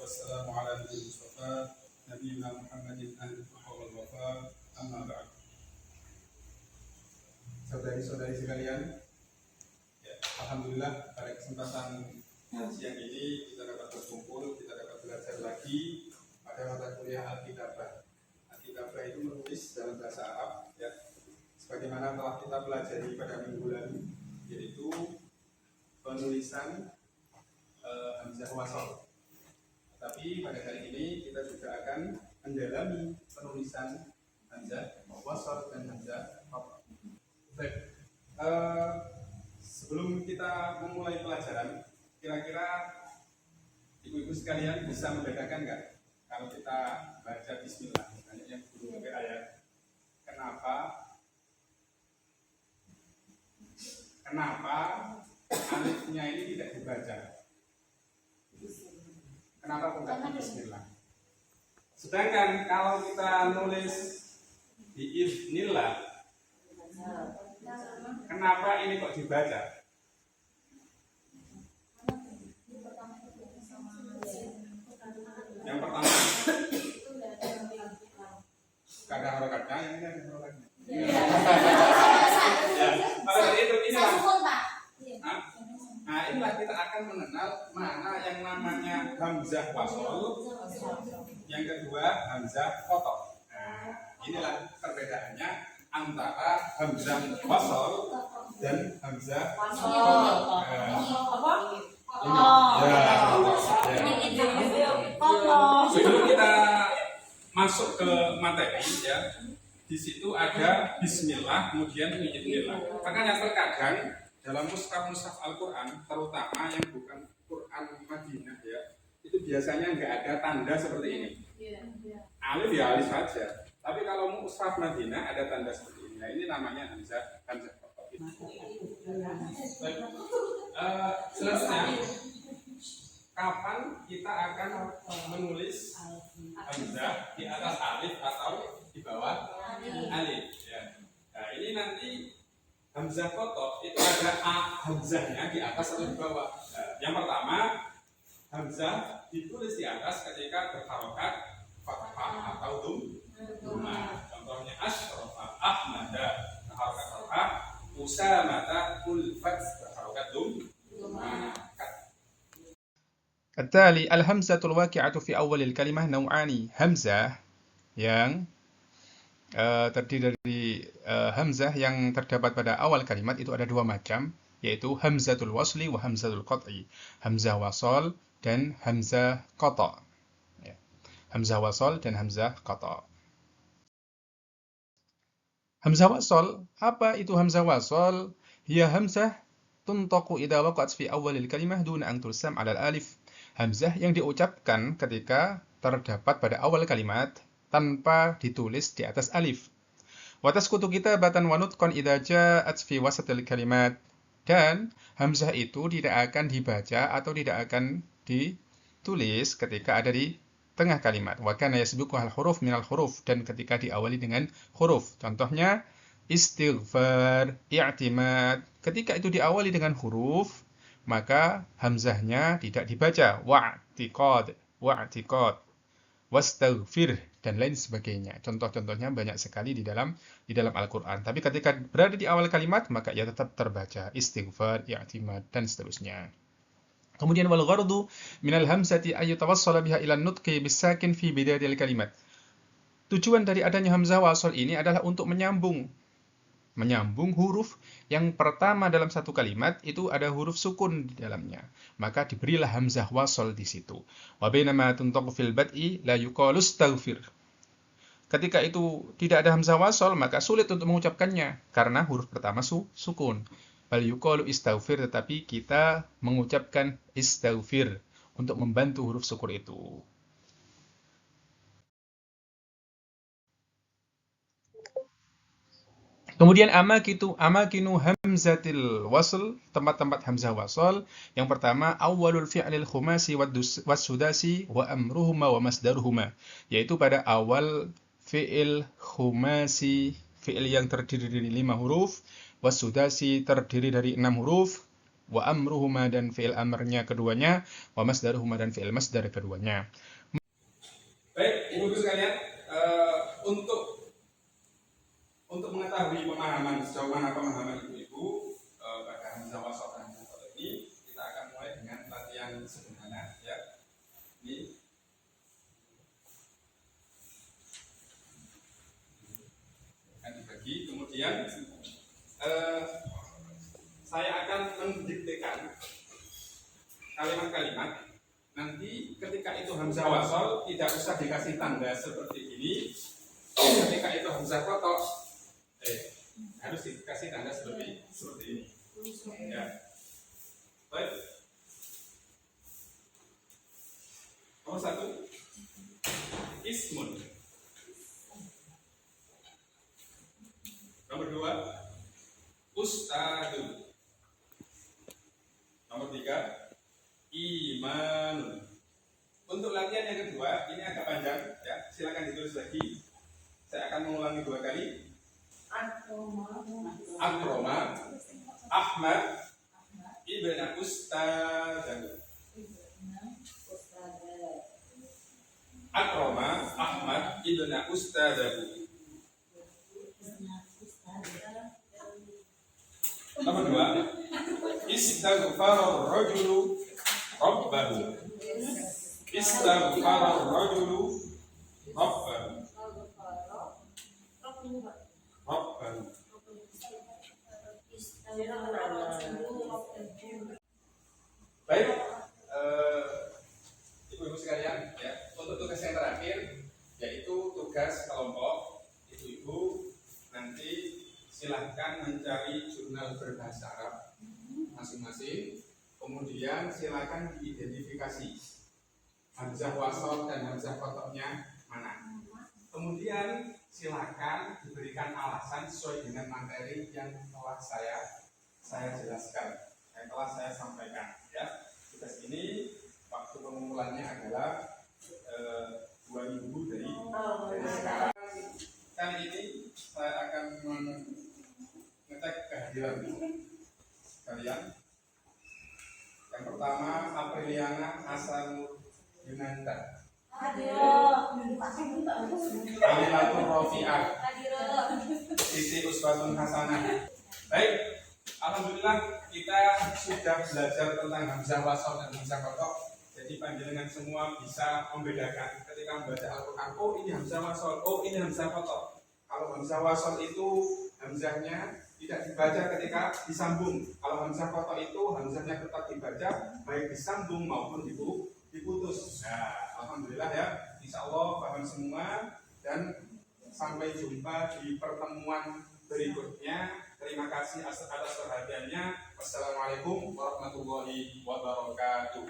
wassalamu ala nabi Mustafa Nabiuna Muhammadin al-Tuha wal-Wafa amma ba'd. Saudari-saudari sekalian, ya, alhamdulillah pada kesempatan siang ini kita dapat berkumpul, kita dapat belajar lagi pada mata kuliah Alkitabah. Alkitabah itu menulis dalam bahasa Arab, ya, sebagaimana telah kita pelajari pada minggu lalu, yaitu penulisan hamzah wasal. Tapi pada kali ini kita juga akan mendalami penulisan hamzah wasal dan hamzah qat'a. Baik, sebelum kita memulai pelajaran, kira-kira ibu-ibu sekalian bisa membedakan nggak kalau kita baca Bismillah, banyak yang belum pakai ayat, kenapa alifnya ini tidak dibaca? Kenapa bukan Bismillah? Sedangkan kalau kita nulis di Bismillah, kenapa ini kok dibaca? Yang pertama, kada harokatnya, yang ini ada harokatnya. Ya, pada saat itu inilah. Nah, inilah kita akan mengenal mana yang namanya hamzah wasol, yang kedua hamzah qat'a. Nah, inilah perbedaannya antara hamzah wasol dan hamzah qat'a. Sebelum kita masuk ke materi, ya, di situ ada Bismillah, kemudian Bismillah. Makanya terkadang dalam mushaf Al-Quran, terutama yang bukan Quran Madinah, ya, itu biasanya nggak ada tanda seperti ini. Alif ya alif saja. Tapi kalau mushaf Madinah ada tanda seperti ini. Nah, ini namanya hamzah qat'a. Selanjutnya, kapan kita akan menulis hamzah di atas alif atau di bawah alif? Ya. Nah, ini nanti hamzah qat'a itu ada hamzahnya di atas atau di bawah. Yang pertama, hamzah ditulis di atas ketika berharokat fathah atau dhamma. Contohnya asyrafa ahmada berharokat fathah, usamata ulfat berharokat dhamma. At-tali al-hamzatul waqi'atu fi awalil kalimah naw'ani. Hamzah yang terdiri dari hamzah yang terdapat pada awal kalimat itu ada dua macam, yaitu hamzatul wasli wa hamzatul qat'i. Hamzah wasal dan hamzah qat'a. Ya. Hamzah wasal dan hamzah qat'a. Hamzah wasal, apa itu hamzah wasal? Hiya hamzah tuntaqu idza waqa'at fi awalil kalimah duna an tursam 'ala al-alif. Hamzah yang diucapkan ketika terdapat pada awal kalimat tanpa ditulis di atas alif. Wa tasqutu kitabatan wa nutqan idza ja'at fi wasatil kalimat. Dan hamzah itu tidak akan dibaca atau tidak akan ditulis ketika ada di tengah kalimat. Wa kana yasbiquhal huruf minal huruf, dan ketika diawali dengan huruf. Contohnya istighfar, i'timad. Ketika itu diawali dengan huruf, maka hamzahnya tidak dibaca. Wa'tiqad, wastaghfir, dan lain sebagainya. Contoh-contohnya banyak sekali di dalam Al-Quran. Tapi ketika berada di awal kalimat, maka ia tetap terbaca. Istighfar, i'timad, dan seterusnya. Kemudian wal ghardu minal hamzati ay yatawassala biha ila nutqi bisakin fi bidayatil kalimat. Tujuan dari adanya hamzah wasal ini adalah untuk menyambung huruf yang pertama dalam satu kalimat itu ada huruf sukun di dalamnya, maka diberilah hamzah wasal di situ. Wa bainama tuntaqu fil bad'i la yuqalu astaghfir. Ketika itu tidak ada hamzah wasal, maka sulit untuk mengucapkannya karena huruf pertama sukun. Bal yuqalu istaghfir, tetapi kita mengucapkan istaghfir untuk membantu huruf sukun itu. Kemudian amakinu hamzatil wasl, tempat-tempat hamzah wasl. Yang pertama, awalul fi'lil khumasi wassudasi wa amruhuma wa masdaruhuma, yaitu pada awal fi'il khumasi, fi'il yang terdiri dari 5 huruf, wassudasi terdiri dari 6 huruf, wa amruhuma dan fi'il amrnya keduanya, wa masdaruhuma dan fi'il masdar keduanya. Baik, Ibu-ibu sekalian, untuk mengetahui pemahaman sejauh mana pemahaman ibu-ibu pada hamzah wasl dan hamzah qat'ah ini, kita akan mulai dengan latihan sederhana ya. Ini akan dibagi, kemudian saya akan mendiktekan kalimat-kalimat. Nanti ketika itu hamzah wasl tidak usah dikasih tanda seperti ini. Ketika itu hamzah qat'ah harus dikasih tanda seperti ini. Ya. Baik. Nomor 1 ismun. Nomor 2 ustadun. Nomor 3 imanun. Untuk latihan yang kedua ini agak panjang ya, silakan ditulis lagi. Saya akan mengulangi 2 kali. Akroma Ahmad ibn ustadun. Akroma Ahmad ibn ustadun. Nomor 2 istaghfara ar-rajulu rabbahu. Istaghfara ar-rajulu rabbahu. Baik, ibu-ibu sekalian ya, untuk tugas yang terakhir yaitu tugas kelompok. Ibu-ibu nanti silahkan mencari jurnal berbahasa Arab masing-masing, kemudian silahkan diidentifikasi hamzah wasl dan hamzah qat'ahnya mana. Kemudian silakan diberikan alasan sesuai dengan materi yang telah saya jelaskan, yang telah saya sampaikan. Ya, tugas ini waktu pengumpulannya adalah 2 minggu dari sekarang. Kali ini saya akan mengecek kehadiran kalian. Yang pertama Apriliana Hasanur Yunanda. Alilatul Rofi'ah. Siti Uswatun Hasanah. Baik, alhamdulillah kita sudah belajar tentang hamzah wasl dan hamzah qat'ah. Jadi panjenengan semua bisa membedakan ketika membaca Al-Quran. Oh ini hamzah wasl, oh ini hamzah qat'ah. Kalau hamzah wasl itu hamzahnya tidak dibaca ketika disambung. Kalau hamzah qat'ah itu hamzahnya tetap dibaca baik disambung maupun diputus. Nah, alhamdulillah ya, insya Allah paham semua dan sampai jumpa di pertemuan berikutnya. Terima kasih atas perhatiannya. Wassalamualaikum warahmatullahi wabarakatuh.